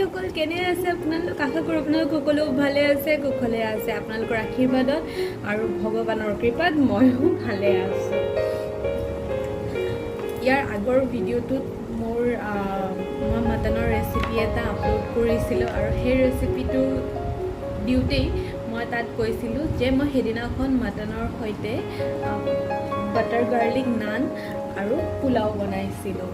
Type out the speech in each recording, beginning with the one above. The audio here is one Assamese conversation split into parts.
সকল কেনে আছে আপোনালোক আশা কৰোঁ আপোনালোক সকলো ভালে আছে কুশলে আছে আপোনালোকৰ আশীৰ্বাদত আৰু ভগৱানৰ কৃপাত ময়ো ভালে আছো ইয়াৰ আগৰ ভিডিঅ'টোত মোৰ মই মটনৰ ৰেচিপি এটা আপলোড কৰিছিলোঁ আৰু সেই ৰেচিপিটো দিওঁতেই মই তাত কৈছিলোঁ যে মই সেইদিনাখন মটনৰ সৈতে বাটাৰ গাৰ্লিক নান আৰু পোলাও বনাইছিলোঁ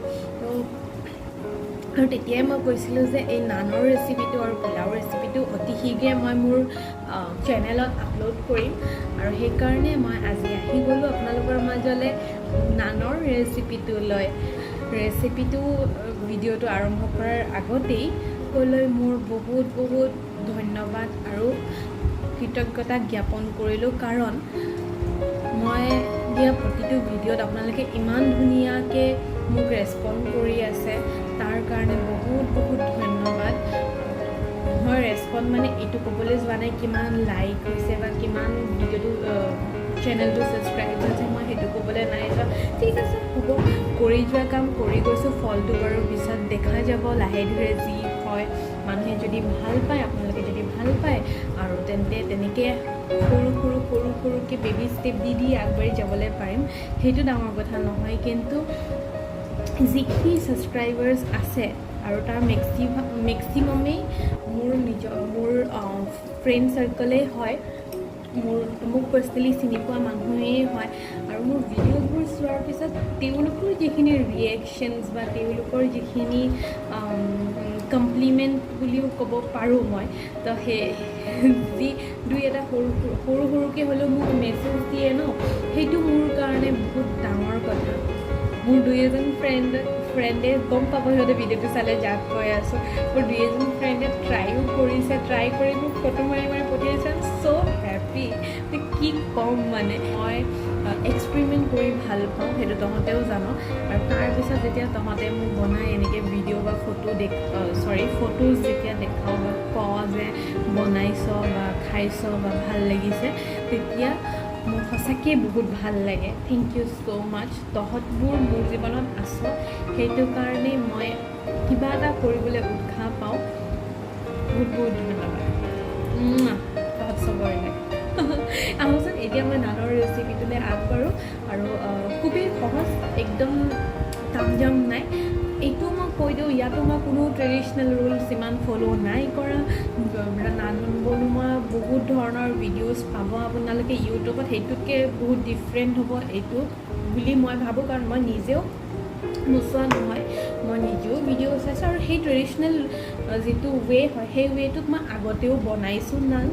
আৰু তেতিয়াই মই কৈছিলোঁ যে এই নানৰ ৰেচিপিটো আৰু পোলাও ৰেচিপিটো অতি শীঘ্ৰে মই মোৰ চেনেলত আপলোড কৰিম আৰু সেইকাৰণে মই আজি আহি গ'লোঁ আপোনালোকৰ মাজলৈ নানৰ ৰেচিপিটোলৈ ৰেচিপিটো ভিডিঅ'টো আৰম্ভ কৰাৰ আগতেই ক'লৈ মোৰ বহুত বহুত ধন্যবাদ আৰু কৃতজ্ঞতা জ্ঞাপন কৰিলোঁ কাৰণ মই দিয়া প্ৰতিটো ভিডিঅ'ত আপোনালোকে ইমান ধুনীয়াকৈ মোক ৰেছপণ্ড কৰি আছে তাৰ কাৰণে বহুত বহুত ধন্যবাদ মই ৰেছপণ্ড মানে এইটো ক'বলৈ যোৱা নাই কিমান লাইক হৈছে বা কিমান ভিডিঅ'টো চেনেলটো ছাবস্ক্ৰাইব হৈছে মই সেইটো ক'বলৈ নাই যোৱা ঠিক আছে হ'ব কৰি যোৱা কাম কৰি গৈছোঁ ফলটো বাৰু পিছত দেখা যাব লাহে ধীৰে যি হয় মানুহে যদি ভাল পায় আপোনালোকে যদি ভাল পায় আৰু তেন্তে তেনেকৈ সৰুকৈ বেবী ষ্টেপ দি আগবাঢ়ি যাবলৈ পাৰিম সেইটো ডাঙৰ কথা নহয় কিন্তু যিখিনি ছাবস্ক্ৰাইবাৰ্ছ আছে আৰু তাৰ মেক্সিমামেই মোৰ ফ্ৰেণ্ড চাৰ্কলেই হয় মোক পাৰ্চনেলি চিনি পোৱা মানুহেই হয় আৰু মোৰ ভিডিঅ'বোৰ চোৱাৰ পিছত তেওঁলোকৰ যিখিনি ৰিয়েকশ্যনছ বা তেওঁলোকৰ যিখিনি কমপ্লিমেণ্ট বুলিও ক'ব পাৰোঁ মই তো সেই যি দুই এটা সৰুকৈ হ'লেও মোক মেছেজ দিয়ে ন সেইটো মোৰ কাৰণে বহুত ডাঙৰ কথা মোৰ দুই এজন ফ্ৰেণ্ডে গম পাব সিহঁতে ভিডিঅ'টো চালে যাক কৈ আছোঁ মোৰ দুই এজন ফ্ৰেণ্ডে ট্ৰাইও কৰিছে ট্ৰাই কৰি মোক ফটো মাৰি পঠিয়াইছে চ' হেপী কি ক'ম মানে মই এক্সপেৰিমেণ্ট কৰি ভাল পাওঁ সেইটো তহঁতেও জানো আৰু তাৰপিছত যেতিয়া তহঁতে মোক বনাই এনেকৈ ভিডিঅ' বা ফটোজ যেতিয়া দেখাওঁ বা কওঁ যে বনাইছ বা খাইছ বা ভাল লাগিছে তেতিয়া মোৰ সঁচাকৈ বহুত ভাল লাগে থেংক ইউ ছ' মাছ তহঁতবোৰ মোৰ জীৱনত আছ সেইটো কাৰণে মই কিবা এটা কৰিবলৈ উৎসাহ পাওঁ বহুত বহুত ধন্যবাদ তহঁত চবৰে আহোচোন এতিয়া মই নানৰ ৰেচিপিটোলৈ আগবাঢ়োঁ আৰু খুবেই সহজ একদম তামজাম নাই এইটো মই কৈ দিওঁ ইয়াতো মই কোনো ট্ৰেডিশ্যনেল ৰুলছ ইমান ফ'ল' নাই কৰা নান বনোৱা বহুত ধৰণৰ ভিডিঅ'জ পাব আপোনালোকে ইউটিউবত সেইটোতকৈ বহুত ডিফাৰেণ্ট হ'ব এইটো বুলি মই ভাবোঁ কাৰণ মই নিজেও নোচোৱা নহয় মই নিজেও ভিডিঅ' চাইছোঁ আৰু সেই ট্ৰেডিশ্যনেল যিটো ৱে হয় সেই ৱেটোত মই আগতেও বনাইছোঁ নান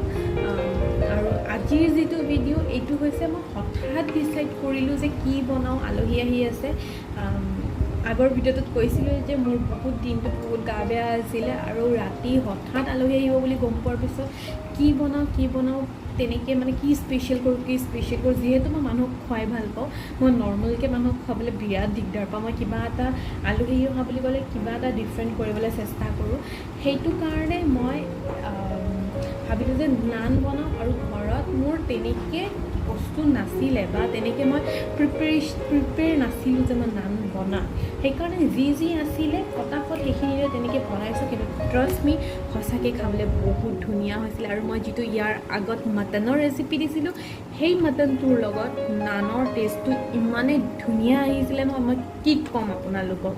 আৰু আজিৰ যিটো ভিডিঅ' এইটো হৈছে মই হঠাৎ ডিচাইড কৰিলোঁ যে কি বনাওঁ আলহী আহি আছে আগৰ ভিডিঅ'টোত কৈছিলোঁ যে মোৰ বহুত দিনটোত বহুত গা বেয়া আছিলে আৰু ৰাতি হঠাৎ আলহী আহিব বুলি গম পোৱাৰ পিছত কি বনাওঁ তেনেকৈ মানে কি স্পেচিয়েল কৰোঁ যিহেতু মই মানুহক খুৱাই ভাল পাওঁ মই নৰ্মেলকৈ মানুহক খুৱাবলৈ বিৰাট দিগদাৰ পাওঁ মই কিবা এটা আলহী অহা বুলি ক'লে কিবা এটা ডিফাৰেণ্ট কৰিবলৈ চেষ্টা কৰোঁ সেইটো কাৰণে মই ভাবিলোঁ যে নান বনাওঁ আৰু ঘৰত মোৰ তেনেকৈ বস্তু নাছিলে বা তেনেকৈ মই প্ৰিপেয়াৰ নাছিলোঁ যে মই নান বনাম সেইকাৰণে যি আছিলে ফটাফট সেইখিনিৰে তেনেকৈ বনাইছোঁ কিন্তু ট্ৰাষ্ট মি সঁচাকৈ খাবলৈ বহুত ধুনীয়া হৈছিলে আৰু মই যিটো ইয়াৰ আগত মটনৰ ৰেচিপি দিছিলোঁ সেই মটনটোৰ লগত নানৰ টেষ্টটো ইমানেই ধুনীয়া আহিছিলে নহয় মই কি ক'ম আপোনালোকক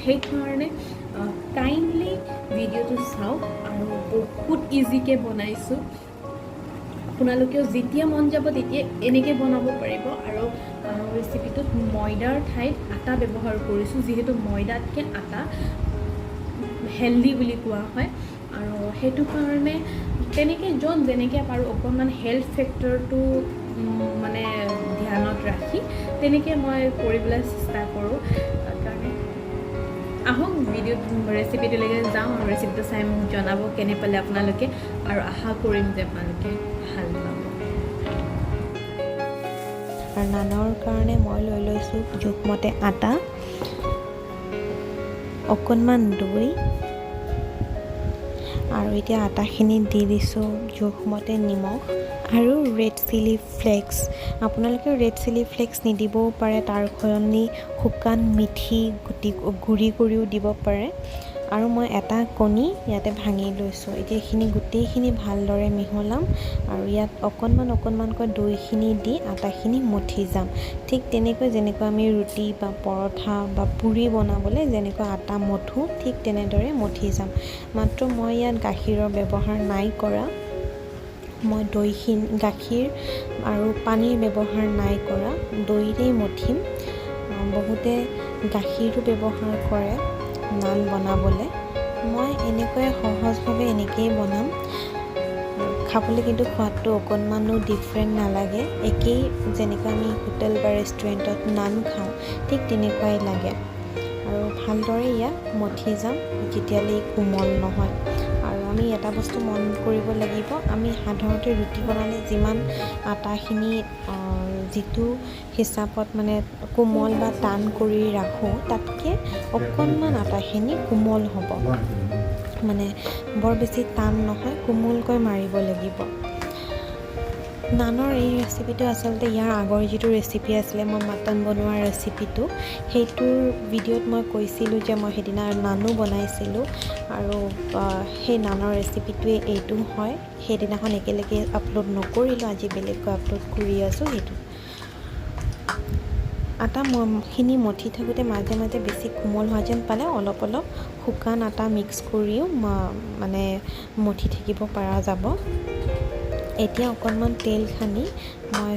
সেইকাৰণে কাইণ্ডলি ভিডিঅ'টো চাওক আৰু বহুত ইজিকৈ বনাইছোঁ আপোনালোকেও যেতিয়া মন যাব তেতিয়া এনেকৈ বনাব পাৰিব আৰু ৰেচিপিটোত ময়দাৰ ঠাইত আটা ব্যৱহাৰ কৰিছোঁ যিহেতু ময়দাতকৈ আটা হেল্ডি বুলি কোৱা হয় আৰু সেইটো কাৰণে তেনেকৈ য'ত যেনেকৈ পাৰোঁ অকণমান হেল্থ ফেক্টৰটো মানে ধ্যানত ৰাখি তেনেকৈ মই কৰিবলৈ চেষ্টা কৰোঁ কাৰণে আহক ভিডিঅ'ত ৰেচিপিটোলৈকে যাওঁ আৰু ৰেচিপিটো চাই মোক জনাব কেনে পালে আপোনালোকে আৰু আশা কৰিম যে আপোনালোকে ভাল পাব আৰু নানৰ কাৰণে মই লৈ লৈছোঁ জোখমতে আটা অকণমান দৈ আৰু এতিয়া আটাখিনি দি দিছোঁ জোখমতে নিমখ আৰু ৰেড চিলি ফ্লেক্স আপোনালোকে ৰেড চিলি ফ্লেক্স নিদিবও পাৰে তাৰ সলনি শুকান মিঠি গুড়ি কৰিও দিব পাৰে আৰু মই এটা কণী ইয়াতে ভাঙি লৈছোঁ। এতিয়া এইখিনি গোটেইখিনি ভালদৰে মিহলাম আৰু ইয়াত অকণমানকৈ দৈখিনি দি আটাখিনি মঠি যাম। ঠিক তেনেকৈ যেনেকৈ আমি ৰুটি বা পৰঠা বা পুৰি বনাবলৈ যেনেকৈ আটা মঠোঁ ঠিক তেনেদৰে মঠি যাম। মাত্ৰ মই ইয়াত গাখীৰৰ ব্যৱহাৰ নাই কৰা। মই গাখীৰ আৰু পানীৰ ব্যৱহাৰ নাই কৰা, দৈৰেই মঠিম। বহুতে গাখীৰো ব্যৱহাৰ কৰে নান বনাবলৈ। মই এনেকৈয়ে সহজভাৱে এনেকৈয়ে বনাম। খাবলৈ কিন্তু সোৱাদটো অকণমানো ডিফাৰেণ্ট নালাগে, একেই যেনেকৈ আমি হোটেল বা ৰেষ্টুৰেণ্টত নান খাওঁ ঠিক তেনেকুৱাই লাগে। আৰু ভালদৰে ইয়াক মঠি যাম যেতিয়ালৈ কোমল নহয়। আৰু আমি এটা বস্তু মন কৰিব লাগিব, আমি সাধাৰণতে ৰুটি বনালে যিমান আটাখিনি যিটো হিচাপত মানে কোমল বা টান কৰি ৰাখোঁ তাতকৈ অকণমান আটাখিনি কোমল হ'ব, মানে বৰ বেছি টান নহয়, কোমলকৈ মাৰিব লাগিব। নানৰ এই ৰেচিপিটো আচলতে ইয়াৰ আগৰ যিটো ৰেচিপি আছিলে মই মাটন বনোৱাৰ ৰেচিপিটো, সেইটোৰ ভিডিঅ'ত মই কৈছিলোঁ যে মই সেইদিনা নানো বনাইছিলোঁ আৰু সেই নানৰ ৰেচিপিটোৱে এইটো হয়। সেইদিনাখন একেলগে আপলোড নকৰিলোঁ, আজি বেলেগকৈ আপলোড কৰি আছোঁ। সেইটো আটাখিনি মঠি থাকোঁতে মাজে মাজে বেছি কোমল হোৱা যেন পালে অলপ শুকান আটা মিক্স কৰিও মানে মঠি থাকিব পৰা যাব। এতিয়া অকণমান তেল সানি মই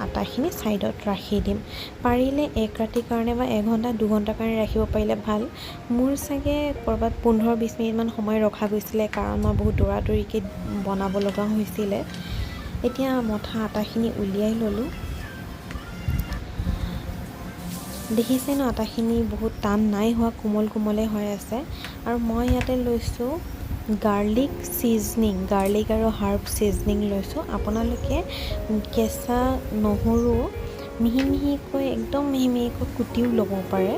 আটাখিনি ছাইডত ৰাখি দিম। পাৰিলে এক ৰাতিৰ কাৰণে বা এঘণ্টা 2 ঘণ্টাৰ কাৰণে ৰাখিব পাৰিলে ভাল। মোৰ চাগে ক'ৰবাত 15-20 মিনিটমান সময় ৰখা গৈছিলে, কাৰণ মই বহুত দৌৰাদৌৰিকৈ বনাব লগা হৈছিলে। এতিয়া মঠা আটাখিনি উলিয়াই ল'লোঁ। দেখিছে ন, আটাখিনি বহুত টান নাই হোৱা, কোমলে হৈ আছে। আৰু মই ইয়াতে লৈছোঁ গাৰ্লিক আৰু হাৰ্ব ছিজনিং লৈছোঁ। আপোনালোকে কেঁচা নহৰু একদম মিহি মিহিকৈ কুটিও ল'ব পাৰে,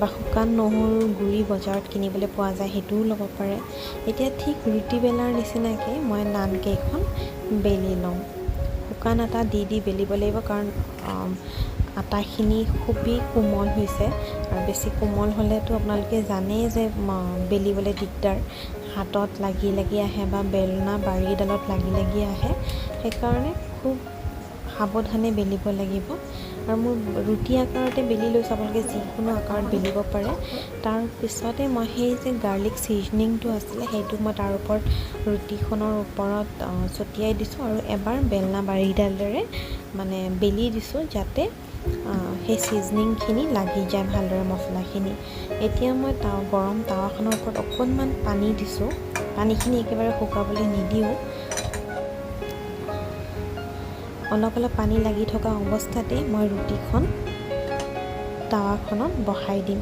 বা শুকান নহৰুৰ গুড়ি বজাৰত কিনিবলৈ পোৱা যায়, সেইটোও ল'ব পাৰে। এতিয়া ঠিক ৰুটি বেলাৰ নিচিনাকৈ মই নানকেইখন বেলি লওঁ। শুকান আটা দি বেলিব লাগিব, কাৰণ আটাখিনি খুবেই কোমল হৈছে। আৰু বেছি কোমল হ'লেতো আপোনালোকে জানেই যে বেলিবলৈ দিগদাৰ, হাতত লাগি আহে বা বেলনা বাৰীডালত লাগি আহে। সেইকাৰণে খুব সাৱধানে বেলিব লাগিব। আৰু মোৰ ৰুটি আকাৰতে বেলি লৈছোঁ, আপোনালোকে যিকোনো আকাৰত বেলিব পাৰে। তাৰপিছতে মই সেই যে গাৰ্লিক ছিজনিংটো আছিলে সেইটো মই তাৰ ওপৰত ৰুটিখনৰ ওপৰত ছটিয়াই দিছোঁ আৰু এবাৰ বেলনা বাৰীডালেৰে মানে বেলি দিছোঁ, যাতে সেই ছিজনিংখিনি লাগি যায় ভালদৰে মছলাখিনি। এতিয়া মই গৰম টাৱাখনৰ ওপৰত অকণমান পানী দিছোঁ। পানীখিনি একেবাৰে শুকাবলৈ নিদিওঁ, অলপ পানী লাগি থকা অৱস্থাতে মই ৰুটিখন টাৱাখনত বহাই দিম।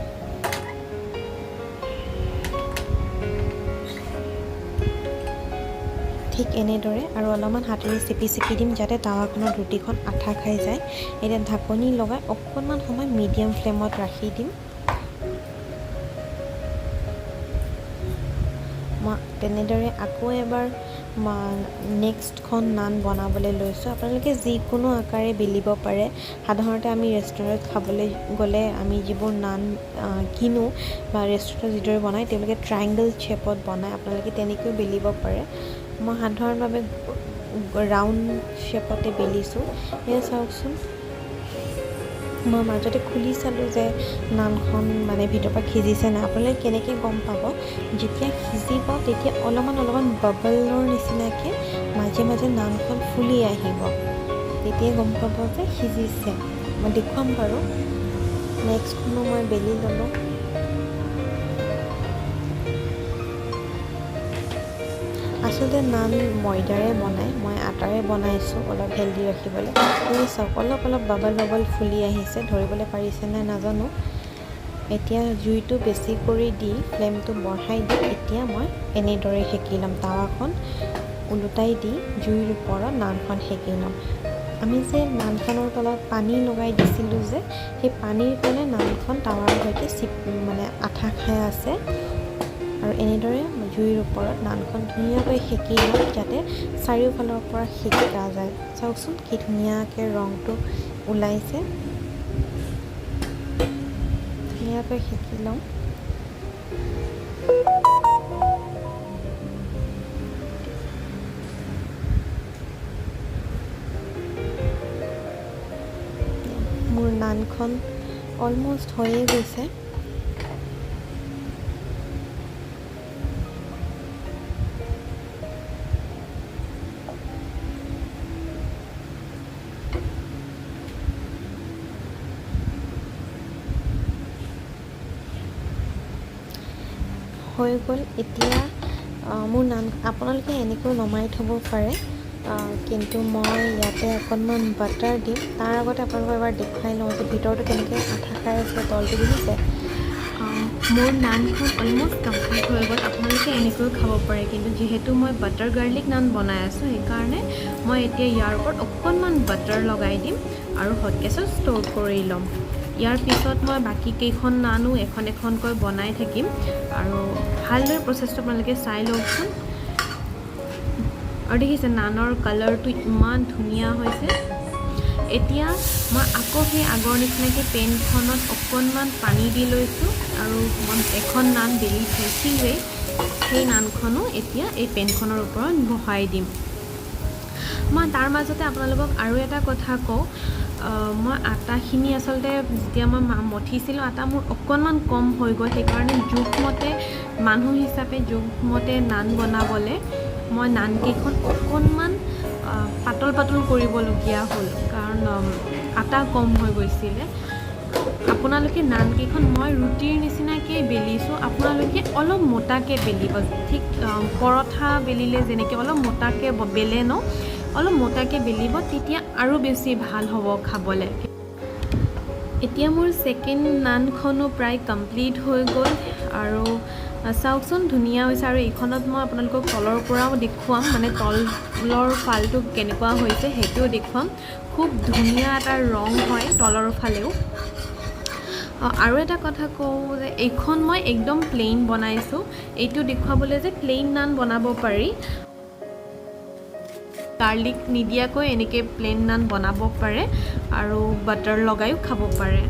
ঠিক এনেদৰে আৰু অলপমান হাতেৰে চেপি দিম, যাতে টাৱাখনত ৰুটিখন আঠা খাই যায়। এতিয়া ঢাকনি লগাই অকণমান সময় মিডিয়াম ফ্লেমত ৰাখি দিম। মই তেনেদৰে আকৌ এবাৰ নেক্সটখন নান বনাবলৈ লৈছোঁ। আপোনালোকে যিকোনো আকাৰে বেলিব পাৰে। সাধাৰণতে আমি ৰেষ্টুৰেণ্টত খাবলৈ গ'লে আমি যিবোৰ নান কিনো বা ৰেষ্টুৰেণ্টত যিদৰে বনায় তেওঁলোকে ট্ৰায়েংগল শ্বেপত বনায়, আপোনালোকে তেনেকৈও বেলিব পাৰে। মই সাধাৰণভাৱে ৰাউণ্ড শ্বেপতে বেলিছোঁ। এয়া চাওকচোন, মই মাজতে খুলি চালোঁ যে নানখন মানে ভিতৰৰ পৰা সিজিছে নাই। আপোনালোকে কেনেকৈ গম পাব? যেতিয়া সিজিব তেতিয়া অলপমান বাবলৰ নিচিনাকৈ মাজে নানখন ফুলি আহিব, তেতিয়াই গম পাব যে সিজিছে। মই দেখুৱাম বাৰু। নেক্সটখনো মই বেলি ল'লোঁ। আচলতে নান ময়দাৰে বনায়, মই আটাৰে বনাইছোঁ অলপ হেল্ডি ৰাখিবলৈ। এই চাওক, অলপ বাবল ফুলি আহিছে, ধৰিবলৈ পাৰিছেনে নাজানো। এতিয়া জুইটো বেছি কৰি দি ফ্লেমটো বঢ়াই দি এতিয়া মই এনেদৰে সেকি ল'ম। টাৱাখন ওলোটাই দি জুইৰ ওপৰত নানখন সেকি ল'ম। আমি যে নানখনৰ তলত পানী লগাই দিছিলোঁ যে, সেই পানীৰ কাৰণে নানখন টাৱাৰ সৈতে মানে আঠা খাই আছে। আৰু এনেদৰে জুইৰ ওপৰত নানখন ধুনীয়াকৈ সেকি লওঁ, যাতে চাৰিওফালৰ পৰা সেকা যায়। চাওকচোন কি ধুনীয়াকৈ ৰংটো ওলাইছে। ধুনীয়াকৈ সেকি লওঁ। নানখন অলমষ্ট হৈয়ে গৈছে। হৈ গ'ল। এতিয়া মোৰ নান আপোনালোকে এনেকৈ নমাই থ'ব পাৰে, কিন্তু মই ইয়াতে অকণমান বাটাৰ দিম। তাৰ আগতে আপোনালোকক এবাৰ দেখুৱাই লওঁ যে ভিতৰটো কেনেকৈ আঠা খাই আছে, তলটো দেখিছে। মোৰ নানখন অলমষ্ট কমপ্লিট হৈ গ'ল। আপোনালোকে এনেকৈও খাব পাৰে, কিন্তু যিহেতু মই বাটাৰ গাৰ্লিক নান বনাই আছোঁ সেইকাৰণে মই এতিয়া ইয়াৰ ওপৰত অকণমান বাটাৰ লগাই দিম আৰু হটকেছত ষ্ট'ৰ কৰি ল'ম। ইয়াৰ পিছত মই বাকী কেইখন নানো এখন এখনকৈ বনাই থাকিম আৰু ভালদৰে প্ৰচেছটো আপোনালোকে চাই লওকচোন। আৰু দেখিছে নানৰ কালাৰটো ইমান ধুনীয়া হৈছে। এতিয়া মই আকৌ সেই আগৰ নিচিনাকৈ পেনখনত অকণমান পানী দি লৈছোঁ আৰু মই এখন নান বেলি থৈছিলোঁৱেই, সেই নানখনো এতিয়া এই পেনখনৰ ওপৰত বহাই দিম। মই তাৰ মাজতে আপোনালোকক আৰু এটা কথা কওঁ, মই আটাখিনি আচলতে যেতিয়া মই মঠিছিলোঁ আটা মোৰ অকণমান কম হৈ গ'ল, সেইকাৰণে জোখমতে মানুহ হিচাপে জোখমতে নান বনাবলৈ মই নানকেইখন অকণমান পাতল পাতল কৰিবলগীয়া হ'ল, কাৰণ আটা কম হৈ গৈছিলে। আপোনালোকে নানকেইখন মই ৰুটিৰ নিচিনাকৈ বেলিছোঁ, আপোনালোকে অলপ মোটাকৈ বেলিব। ঠিক পৰঠা বেলিলে যেনেকৈ অলপ মোটাকৈ বেলে ন, অলপ মোটাকৈ বেলিব, তেতিয়া আৰু বেছি ভাল হ'ব খাবলৈ। এতিয়া মোৰ ছেকেণ্ড নানখনো প্ৰায় কমপ্লিট হৈ গ'ল আৰু চাওকচোন ধুনীয়া হৈছে। আৰু এইখনত মই আপোনালোকক তলৰ পৰাও দেখুৱাম, মানে তলৰ ফালটো কেনেকুৱা হৈছে সেইটোও দেখুৱাম। খুব ধুনীয়া এটা ৰং হয় তলৰ ফালেও। আৰু এটা কথা কওঁ যে এইখন মই একদম প্লেইন বনাইছোঁ, এইটো দেখুৱাবলৈ যে প্লেইন নান বনাব পাৰি, গাৰ্লিক নিদিয়াকৈ এনেকৈ প্লেইন নান বনাব পাৰে আৰু বাটাৰ লগাইও খাব পাৰে।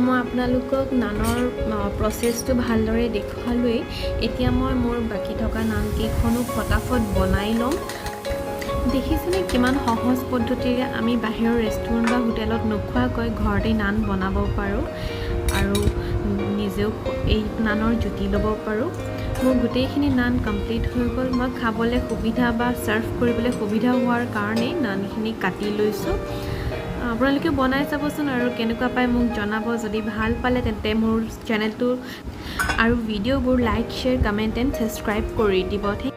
মই আপোনালোকক নানৰ প্ৰচেছটো ভালদৰে দেখুৱালোৱেই। এতিয়া মই মোৰ বাকী থকা নানকেইখনো ফটাফট বনাই ল'ম। দেখিছেনে কিমান সহজ পদ্ধতিৰে আমি বাহিৰৰ ৰেষ্টুৰেণ্ট বা হোটেলত নোখোৱাকৈ ঘৰতে নান বনাব পাৰোঁ আৰু নিজেও এই নানৰ জুতি ল'ব পাৰোঁ। মোৰ গোটেইখিনি নান কমপ্লিট হৈ গ'ল। মই খাবলৈ সুবিধা বা ছাৰ্ভ কৰিবলৈ সুবিধা হোৱাৰ কাৰণেই নানখিনি কাটি লৈছোঁ। আপোনালোকে বনাই চাবচোন আৰু কেনেকুৱা পায় মোক জনাব। যদি ভাল পালে তেন্তে মোৰ চেনেলটো আৰু ভিডিঅ'বোৰ like, share, comment and subscribe কৰি দিব।